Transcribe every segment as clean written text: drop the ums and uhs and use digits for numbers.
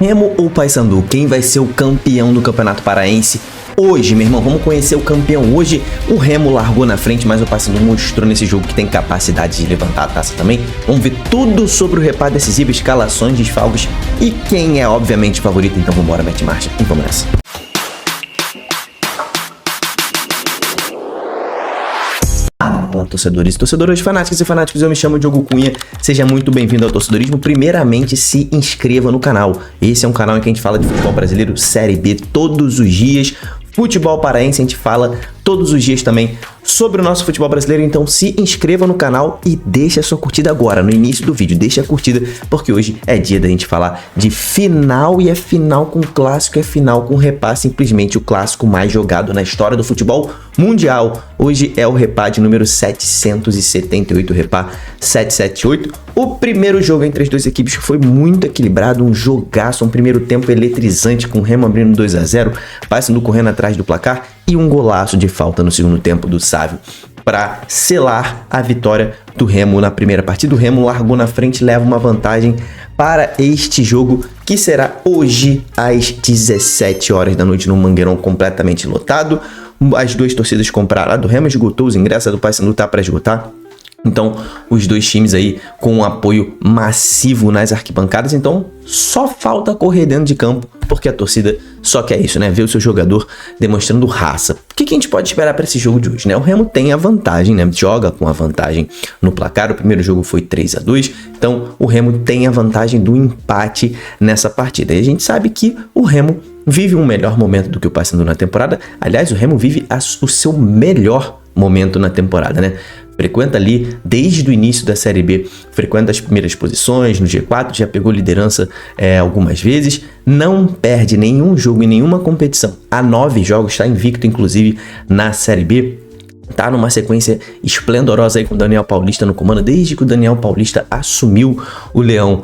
Remo ou Paysandu, quem vai ser o campeão do Campeonato Paraense hoje, meu irmão? Vamos conhecer o campeão hoje. O Remo largou na frente, mas o Paysandu mostrou nesse jogo que tem capacidade de levantar a taça também. Vamos ver tudo sobre o reparo decisivo, escalações, desfalques e quem é obviamente favorito. Então vamos embora, mete marcha e vamos nessa. Fala, torcedores e torcedoras, fanáticos e fanáticos, eu me chamo Diogo Cunha, seja muito bem-vindo ao Torcedorismo. Primeiramente, se inscreva no canal. Esse é um canal em que a gente fala de futebol brasileiro, Série B, todos os dias. Futebol paraense, a gente fala todos os dias também sobre o nosso futebol brasileiro, então se inscreva no canal e deixa a sua curtida agora, no início do vídeo, deixa a curtida, porque hoje é dia da gente falar de final, e é final com clássico, é final com repá, simplesmente o clássico mais jogado na história do futebol mundial. Hoje é o repá de número 778, repá 778. O primeiro jogo entre as duas equipes foi muito equilibrado, um jogaço, um primeiro tempo eletrizante, com o Remo abrindo 2-0, Paysandu correndo atrás do placar e um golaço de falta no segundo tempo do Sávio para selar a vitória do Remo na primeira partida. O Remo largou na frente, leva uma vantagem para este jogo que será hoje às 17 horas da noite no Mangueirão, completamente lotado. As duas torcidas compraram, a do Remo esgotou os ingressos, a do Paysandu tá para esgotar. Então, os dois times aí com um apoio massivo nas arquibancadas. Então, só falta correr dentro de campo, porque a torcida só quer isso, né? Ver o seu jogador demonstrando raça. O que a gente pode esperar para esse jogo de hoje, né? O Remo tem a vantagem, né? Joga com a vantagem no placar. O primeiro jogo foi 3-2. Então, o Remo tem a vantagem do empate nessa partida. E a gente sabe que o Remo vive um melhor momento do que o Paysandu na temporada. Aliás, o Remo vive o seu melhor momento na temporada, né? Frequenta ali desde o início da Série B, frequenta as primeiras posições no G4, já pegou liderança algumas vezes, não perde nenhum jogo em nenhuma competição. Há 9 jogos, está invicto inclusive na Série B. Tá numa sequência esplendorosa aí com o Daniel Paulista no comando. Desde que o Daniel Paulista assumiu o Leão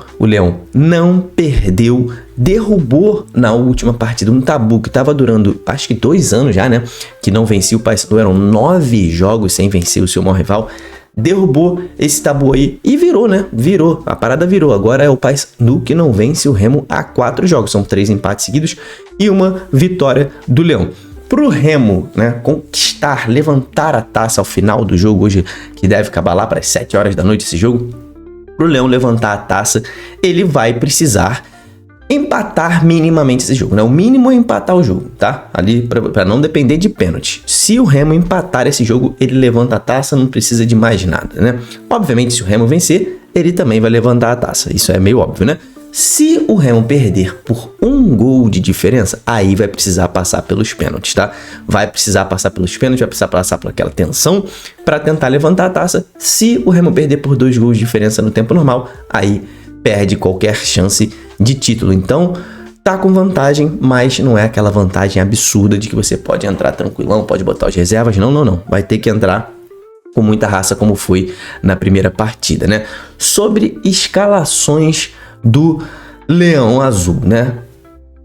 não perdeu, derrubou na última partida um tabu que estava durando acho que 2 anos já, né? Que não vencia o Paysandu, eram 9 jogos sem vencer o seu maior rival. Derrubou esse tabu aí e virou, né? Virou, a parada virou. Agora é o Paysandu que não vence o Remo há 4 jogos. São 3 empates seguidos e uma vitória do Leão. Pro Remo, né, conquistar, levantar a taça ao final do jogo hoje, que deve acabar lá para as 7 horas da noite esse jogo, pro Leão levantar a taça, ele vai precisar empatar minimamente esse jogo, né? O mínimo é empatar o jogo, tá? Ali para não depender de pênalti. Se o Remo empatar esse jogo, ele levanta a taça, não precisa de mais nada, né? Obviamente, se o Remo vencer, ele também vai levantar a taça. Isso é meio óbvio, né? Se o Remo perder por 1 gol de diferença, aí vai precisar passar pelos pênaltis, tá? Vai precisar passar pelos pênaltis, vai precisar passar por aquela tensão para tentar levantar a taça. Se o Remo perder por 2 gols de diferença no tempo normal, aí perde qualquer chance de título. Então, tá com vantagem, mas não é aquela vantagem absurda de que você pode entrar tranquilão, pode botar as reservas. Não. Vai ter que entrar com muita raça, como foi na primeira partida, né? Sobre escalações do Leão Azul, né?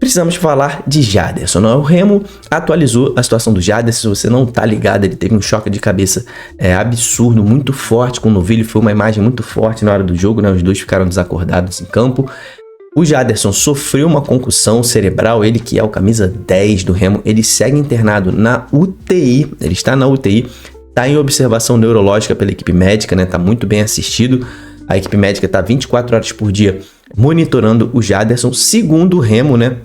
Precisamos falar de Jaderson, né? O Remo atualizou a situação do Jaderson. Se você não tá ligado, ele teve um choque de cabeça absurdo, muito forte com o Novilho. Foi uma imagem muito forte na hora do jogo, né? Os dois ficaram desacordados em campo. O Jaderson sofreu uma concussão cerebral, ele que é o camisa 10 do Remo, ele segue internado na UTI, ele está na UTI, está em observação neurológica pela equipe médica, né? Tá muito bem assistido. A equipe médica está 24 horas por dia monitorando o Jaderson. Segundo o Remo, né?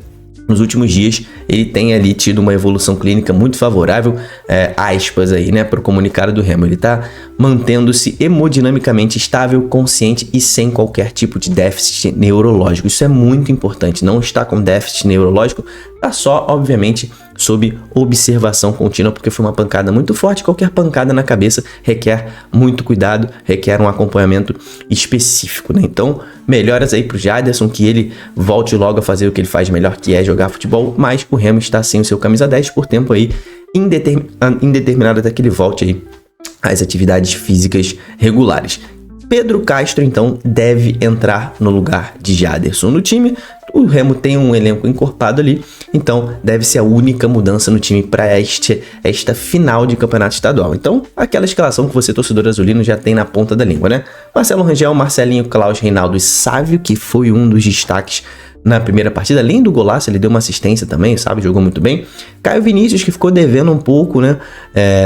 Nos últimos dias, ele tem ali tido uma evolução clínica muito favorável, aspas aí, né, para o comunicado do Remo. Ele está mantendo-se hemodinamicamente estável, consciente e sem qualquer tipo de déficit neurológico. Isso é muito importante. Não está com déficit neurológico, está só, obviamente, sob observação contínua, porque foi uma pancada muito forte. Qualquer pancada na cabeça requer muito cuidado, requer um acompanhamento específico, né? Então, melhoras aí pro Jaderson, que ele volte logo a fazer o que ele faz melhor, que é jogar futebol, mas o Remo está sem o seu camisa 10 por tempo aí indeterminado até que ele volte aí às atividades físicas regulares. Pedro Castro, então, deve entrar no lugar de Jaderson no time. O Remo tem um elenco encorpado ali, então deve ser a única mudança no time para esta final de campeonato estadual. Então, aquela escalação que você, torcedor azulino, já tem na ponta da língua, né? Marcelo Rangel, Marcelinho, Klaus, Reinaldo e Sávio, que foi um dos destaques na primeira partida, além do golaço, ele deu uma assistência também, sabe, jogou muito bem. Caio Vinícius, que ficou devendo um pouco, né,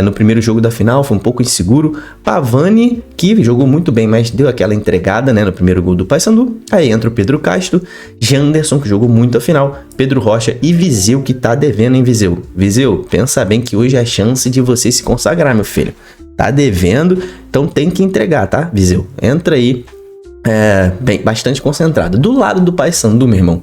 no primeiro jogo da final, foi um pouco inseguro. Pavani, que jogou muito bem, mas deu aquela entregada, né, no primeiro gol do Paysandu. Aí entra o Pedro Castro, Janderson, que jogou muito a final, Pedro Rocha e Viseu, que tá devendo, hein, Viseu? Viseu, pensa bem que hoje é a chance de você se consagrar, meu filho. Tá devendo, então tem que entregar, tá, Viseu? Entra aí, bastante concentrado. Do lado do Paysandu, meu irmão,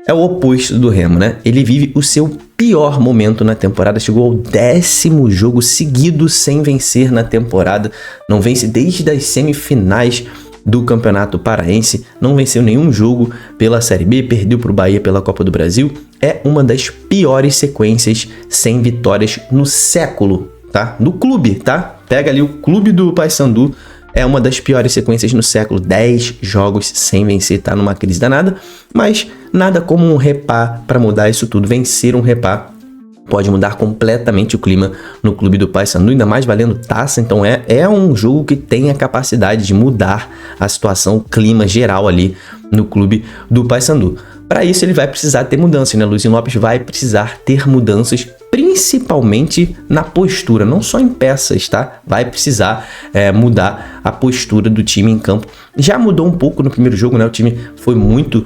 é o oposto do Remo, né? Ele vive o seu pior momento na temporada, chegou ao 10º jogo seguido sem vencer na temporada, não vence desde as semifinais do Campeonato Paraense, não venceu nenhum jogo pela Série B, perdeu para o Bahia pela Copa do Brasil, é uma das piores sequências sem vitórias no século, tá? No clube, tá? Pega ali o clube do Paysandu, é uma das piores sequências no século, 10 jogos sem vencer, tá numa crise danada, mas nada como um repá para mudar isso tudo. Vencer um repá pode mudar completamente o clima no clube do Paysandu, ainda mais valendo taça, então é um jogo que tem a capacidade de mudar a situação, o clima geral ali no clube do Paysandu. Para isso ele vai precisar ter mudanças, né? Luizinho Lopes vai precisar ter mudanças, principalmente na postura, não só em peças, tá? Vai precisar mudar a postura do time em campo. Já mudou um pouco no primeiro jogo, né? O time foi muito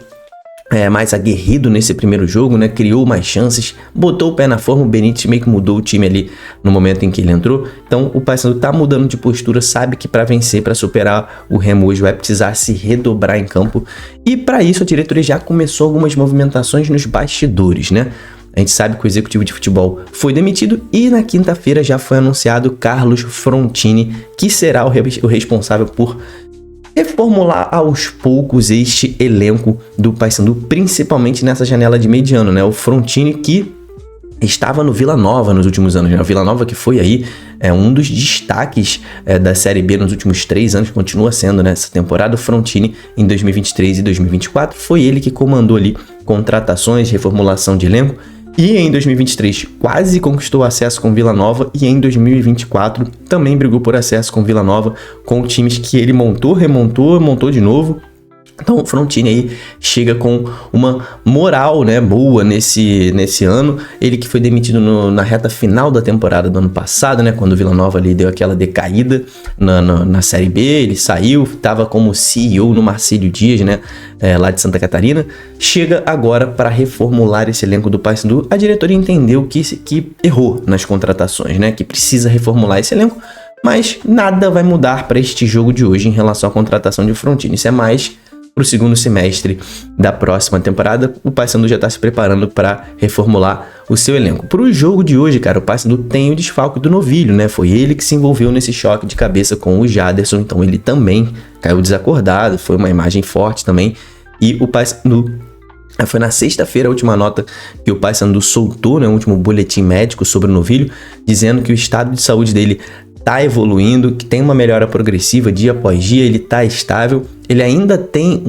mais aguerrido nesse primeiro jogo, né? Criou mais chances, botou o pé na forma, o Benítez meio que mudou o time ali no momento em que ele entrou. Então o Paysandu tá mudando de postura, sabe que para vencer, para superar o Remo hoje vai precisar se redobrar em campo. E para isso a diretoria já começou algumas movimentações nos bastidores, né? A gente sabe que o executivo de futebol foi demitido e na quinta-feira já foi anunciado Carlos Frontini, que será o responsável por reformular aos poucos este elenco do Paysandu, principalmente nessa janela de meio de ano, né? O Frontini que estava no Vila Nova nos últimos anos, né? O Vila Nova que foi aí um dos destaques da Série B nos últimos 3 anos, continua sendo nessa temporada. O Frontini em 2023 e 2024 foi ele que comandou ali contratações, reformulação de elenco. E em 2023 quase conquistou acesso com Vila Nova e em 2024 também brigou por acesso com Vila Nova, com times que ele montou, remontou, montou de novo. Então o Frontini aí chega com uma moral, né, boa nesse ano. Ele que foi demitido na reta final da temporada do ano passado, né, quando o Vila Nova ali deu aquela decaída na Série B. Ele saiu, estava como CEO no Marcílio Dias, né, lá de Santa Catarina. Chega agora para reformular esse elenco do Paysandu. A diretoria entendeu que errou nas contratações, né, que precisa reformular esse elenco. Mas nada vai mudar para este jogo de hoje em relação à contratação de Frontini. Isso é mais para o segundo semestre da próxima temporada. O Paysandu já está se preparando para reformular o seu elenco. Para o jogo de hoje, cara, o Paysandu tem o desfalque do Novilho, né? Foi ele que se envolveu nesse choque de cabeça com o Jaderson, então ele também caiu desacordado, foi uma imagem forte também. E o Paysandu, foi na sexta-feira a última nota que o Paysandu soltou, né, o último boletim médico sobre o Novilho, dizendo que o estado de saúde dele tá evoluindo, que tem uma melhora progressiva dia após dia, ele tá estável. Ele ainda tem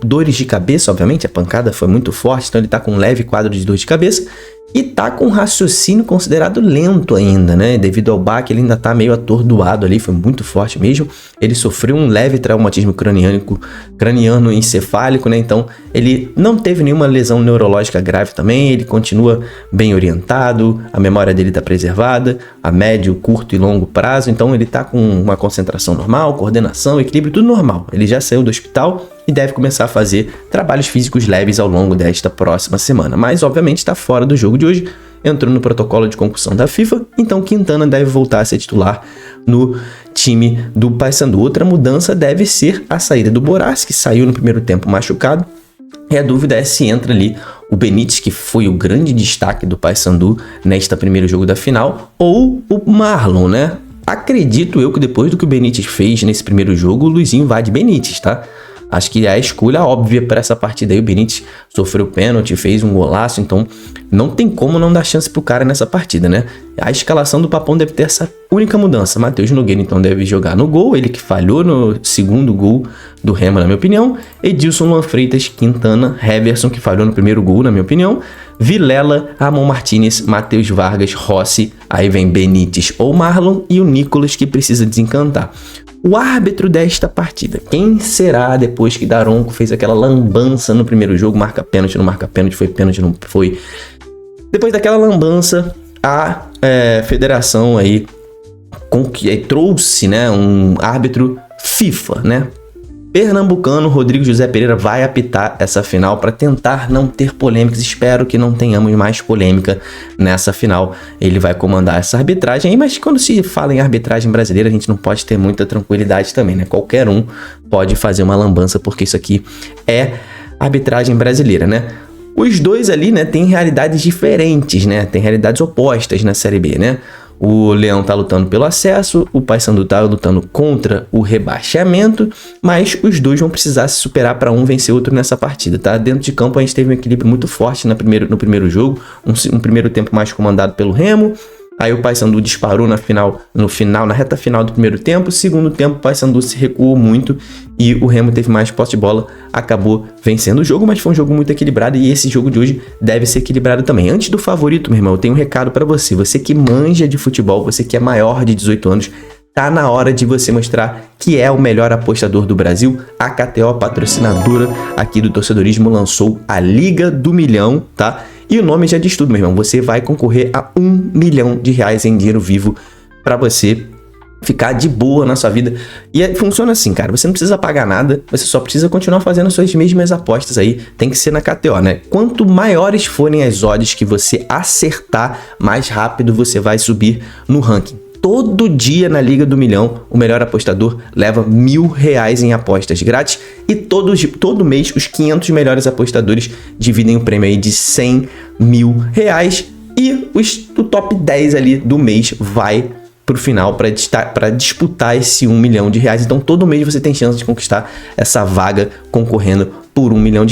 dores de cabeça, obviamente, a pancada foi muito forte, então ele tá com um leve quadro de dor de cabeça e tá com um raciocínio considerado lento ainda, né? Devido ao baque, ele ainda tá meio atordoado ali, foi muito forte mesmo. Ele sofreu um leve traumatismo craniano encefálico, né? Então ele não teve nenhuma lesão neurológica grave também, ele continua bem orientado, a memória dele tá preservada, a médio, curto e longo prazo, então ele tá com uma concentração normal, coordenação, equilíbrio, tudo normal. Ele já saiu do hospital e deve começar a fazer trabalhos físicos leves ao longo desta próxima semana. Mas, obviamente, está fora do jogo de hoje, entrou no protocolo de concussão da FIFA, então Quintana deve voltar a ser titular no time do Paysandu. Outra mudança deve ser a saída do Boraz, que saiu no primeiro tempo machucado, e a dúvida é se entra ali o Benítez, que foi o grande destaque do Paysandu nesta primeiro jogo da final, ou o Marlon, né? Acredito eu que depois do que o Benítez fez nesse primeiro jogo, o Luizinho vai de Benítez, tá? Acho que é a escolha óbvia para essa partida aí. O Benítez sofreu pênalti, fez um golaço, então não tem como não dar chance pro cara nessa partida, né? A escalação do Papão deve ter essa única mudança. Matheus Nogueira, então, deve jogar no gol. Ele que falhou no segundo gol do Remo, na minha opinião. Edilson, Luan Freitas, Quintana, Heverson, que falhou no primeiro gol, na minha opinião. Vilela, Ramon Martinez, Matheus Vargas, Rossi. Aí vem Benítez ou Marlon. E o Nicolas, que precisa desencantar. O árbitro desta partida, quem será depois que Daronco fez aquela lambança no primeiro jogo? Marca pênalti, não marca pênalti, foi pênalti, não foi. Depois daquela lambança, a federação aí trouxe, né, um árbitro FIFA, né? Pernambucano, Rodrigo José Pereira vai apitar essa final para tentar não ter polêmicas. Espero que não tenhamos mais polêmica nessa final. Ele vai comandar essa arbitragem aí, mas quando se fala em arbitragem brasileira, a gente não pode ter muita tranquilidade também, né? Qualquer um pode fazer uma lambança, porque isso aqui é arbitragem brasileira, né? Os dois ali, né, tem realidades diferentes, né? Tem realidades opostas na Série B, né? O Leão tá lutando pelo acesso, o Paysandu tá lutando contra o rebaixamento, mas os dois vão precisar se superar para um vencer o outro nessa partida, tá? Dentro de campo a gente teve um equilíbrio muito forte no primeiro jogo, um primeiro tempo mais comandado pelo Remo. Aí o Paysandu disparou na reta final do primeiro tempo. Segundo tempo, o Paysandu se recuou muito e o Remo teve mais posse de bola, acabou vencendo o jogo, mas foi um jogo muito equilibrado e esse jogo de hoje deve ser equilibrado também. Antes do favorito, meu irmão, eu tenho um recado para você. Você que manja de futebol, você que é maior de 18 anos, tá na hora de você mostrar que é o melhor apostador do Brasil. A KTO, patrocinadora aqui do Torcedorismo, lançou a Liga do Milhão, tá? E o nome já diz tudo, meu irmão. Você vai concorrer a R$1 milhão em dinheiro vivo para você ficar de boa na sua vida. E funciona assim, cara. Você não precisa pagar nada. Você só precisa continuar fazendo suas mesmas apostas aí. Tem que ser na KTO, né? Quanto maiores forem as odds que você acertar, mais rápido você vai subir no ranking. Todo dia na Liga do Milhão, o melhor apostador leva R$1.000 em apostas grátis. E todo mês, os 500 melhores apostadores dividem o prêmio aí de R$100 mil. E o top 10 ali do mês vai pro final para disputar esse R$1 milhão. Então todo mês você tem chance de conquistar essa vaga concorrendo por R$1 milhão.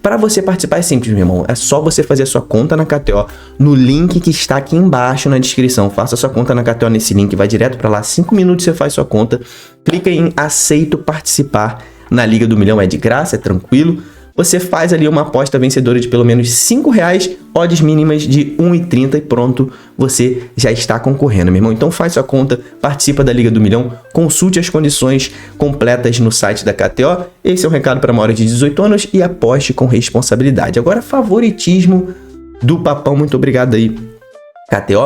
Para você participar é simples, meu irmão. É só você fazer a sua conta na KTO no link que está aqui embaixo na descrição. Faça a sua conta na KTO nesse link, vai direto para lá. 5 minutos você faz sua conta. Clica em aceito participar na Liga do Milhão. É de graça, é tranquilo. Você faz ali uma aposta vencedora de pelo menos R$5, odds mínimas de 1,30 e pronto, você já está concorrendo, meu irmão. Então faz sua conta, participa da Liga do Milhão, consulte as condições completas no site da KTO. Esse é um recado para maiores de 18 anos e aposte com responsabilidade. Agora, favoritismo do Papão, muito obrigado aí, KTO.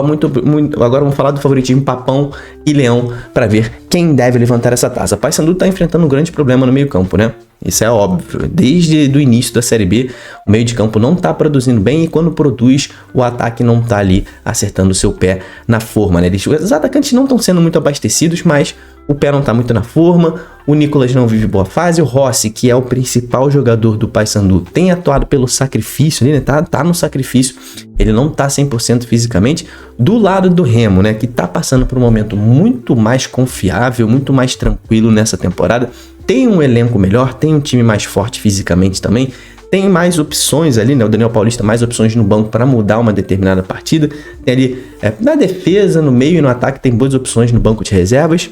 Agora vamos falar do favoritismo Papão e Leão para ver quem deve levantar essa taça. Paysandu está enfrentando um grande problema no meio campo, né? Isso é óbvio. Desde o início da Série B, o meio de campo não está produzindo bem e quando produz, o ataque não está ali acertando o seu pé na forma, né? Os atacantes não estão sendo muito abastecidos, mas o pé não está muito na forma. O Nicolas não vive boa fase. O Rossi, que é o principal jogador do Paysandu, tem atuado pelo sacrifício ali, né? Tá no sacrifício. Ele não tá 100% fisicamente. Do lado do Remo, né? Que tá passando por um momento muito mais confiável, muito mais tranquilo nessa temporada. Tem um elenco melhor, tem um time mais forte fisicamente também. Tem mais opções ali, né? O Daniel Paulista, mais opções no banco para mudar uma determinada partida. Tem ali na defesa, no meio e no ataque, tem boas opções no banco de reservas.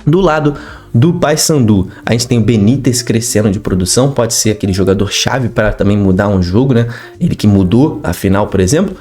Do lado do Paysandu, a gente tem o Benítez crescendo de produção, pode ser aquele jogador chave para também mudar um jogo, né? Ele que mudou a final, por exemplo.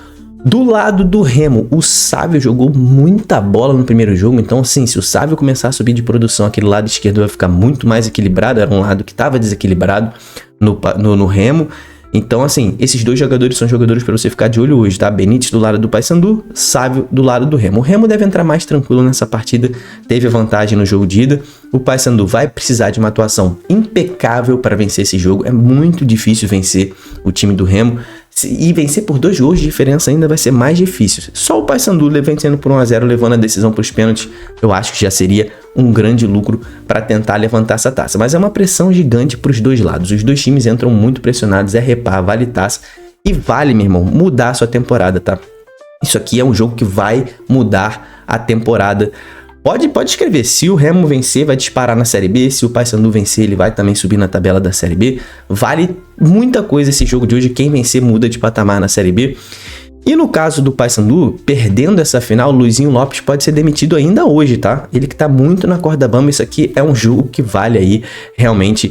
Do lado do Remo, o Sávio jogou muita bola no primeiro jogo, então assim, se o Sávio começar a subir de produção, aquele lado esquerdo vai ficar muito mais equilibrado, era um lado que estava desequilibrado no Remo. Então, assim, esses dois jogadores são jogadores para você ficar de olho hoje, tá? Benítez do lado do Paysandu, Sávio do lado do Remo. O Remo deve entrar mais tranquilo nessa partida, teve a vantagem no jogo de ida. O Paysandu vai precisar de uma atuação impecável para vencer esse jogo. É muito difícil vencer o time do Remo. E vencer por 2 gols de diferença ainda vai ser mais difícil. Só o Paysandu vencendo por 1-0, levando a decisão para os pênaltis, eu acho que já seria um grande lucro para tentar levantar essa taça. Mas é uma pressão gigante para os dois lados. Os dois times entram muito pressionados, é repar, vale taça. E vale, meu irmão, mudar a sua temporada, tá? Isso aqui é um jogo que vai mudar a temporada. Pode escrever, se o Remo vencer, vai disparar na Série B, se o Paysandu vencer, ele vai também subir na tabela da Série B. Vale muita coisa esse jogo de hoje, quem vencer muda de patamar na Série B. E no caso do Paysandu, perdendo essa final, Luizinho Lopes pode ser demitido ainda hoje, tá? Ele que tá muito na corda bamba, isso aqui é um jogo que vale aí realmente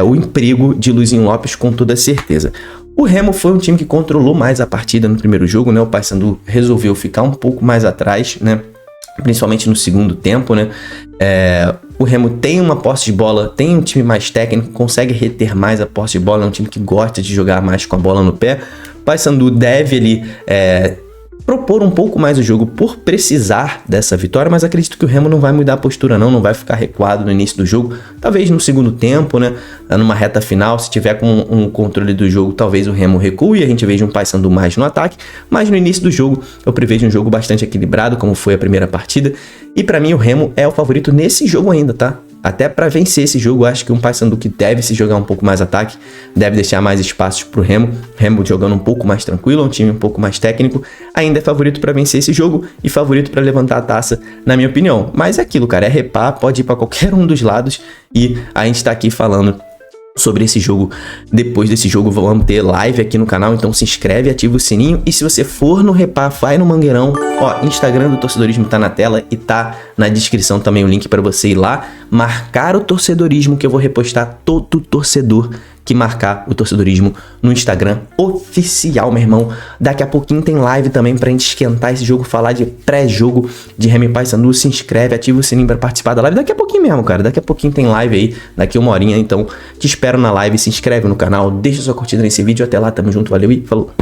o emprego de Luizinho Lopes com toda certeza. O Remo foi um time que controlou mais a partida no primeiro jogo, né? O Paysandu resolveu ficar um pouco mais atrás, né? Principalmente no segundo tempo, né? O Remo tem uma posse de bola, tem um time mais técnico, consegue reter mais a posse de bola, é um time que gosta de jogar mais com a bola no pé. O Paysandu deve ali propor um pouco mais o jogo por precisar dessa vitória, mas acredito que o Remo não vai mudar a postura não vai ficar recuado no início do jogo, talvez no segundo tempo, né, numa reta final, se tiver com um controle do jogo, talvez o Remo recue e a gente veja um Paysandu mais no ataque, mas no início do jogo eu prevejo um jogo bastante equilibrado, como foi a primeira partida, e pra mim o Remo é o favorito nesse jogo ainda, tá? Até para vencer esse jogo, acho que um Paysandu que deve se jogar um pouco mais ataque, deve deixar mais espaços pro Remo jogando um pouco mais tranquilo, um time um pouco mais técnico, ainda é favorito para vencer esse jogo e favorito para levantar a taça, na minha opinião. Mas é aquilo, cara, é repar, pode ir para qualquer um dos lados e a gente tá aqui falando sobre esse jogo. Depois desse jogo vamos ter live aqui no canal, então se inscreve, ativa o sininho e se você for no Repá, vai no Mangueirão, ó, Instagram do Torcedorismo tá na tela e tá na descrição também o link para você ir lá, marcar o Torcedorismo, que eu vou repostar todo torcedor que marcar o Torcedorismo no Instagram oficial, meu irmão. Daqui a pouquinho tem live também pra gente esquentar esse jogo, falar de pré-jogo de Remo e Paysandu. Se inscreve, ativa o sininho pra participar da live. Daqui a pouquinho mesmo, cara. Daqui a pouquinho tem live aí, daqui uma horinha. Então, te espero na live. Se inscreve no canal, deixa sua curtida nesse vídeo. Até lá, tamo junto, valeu e falou!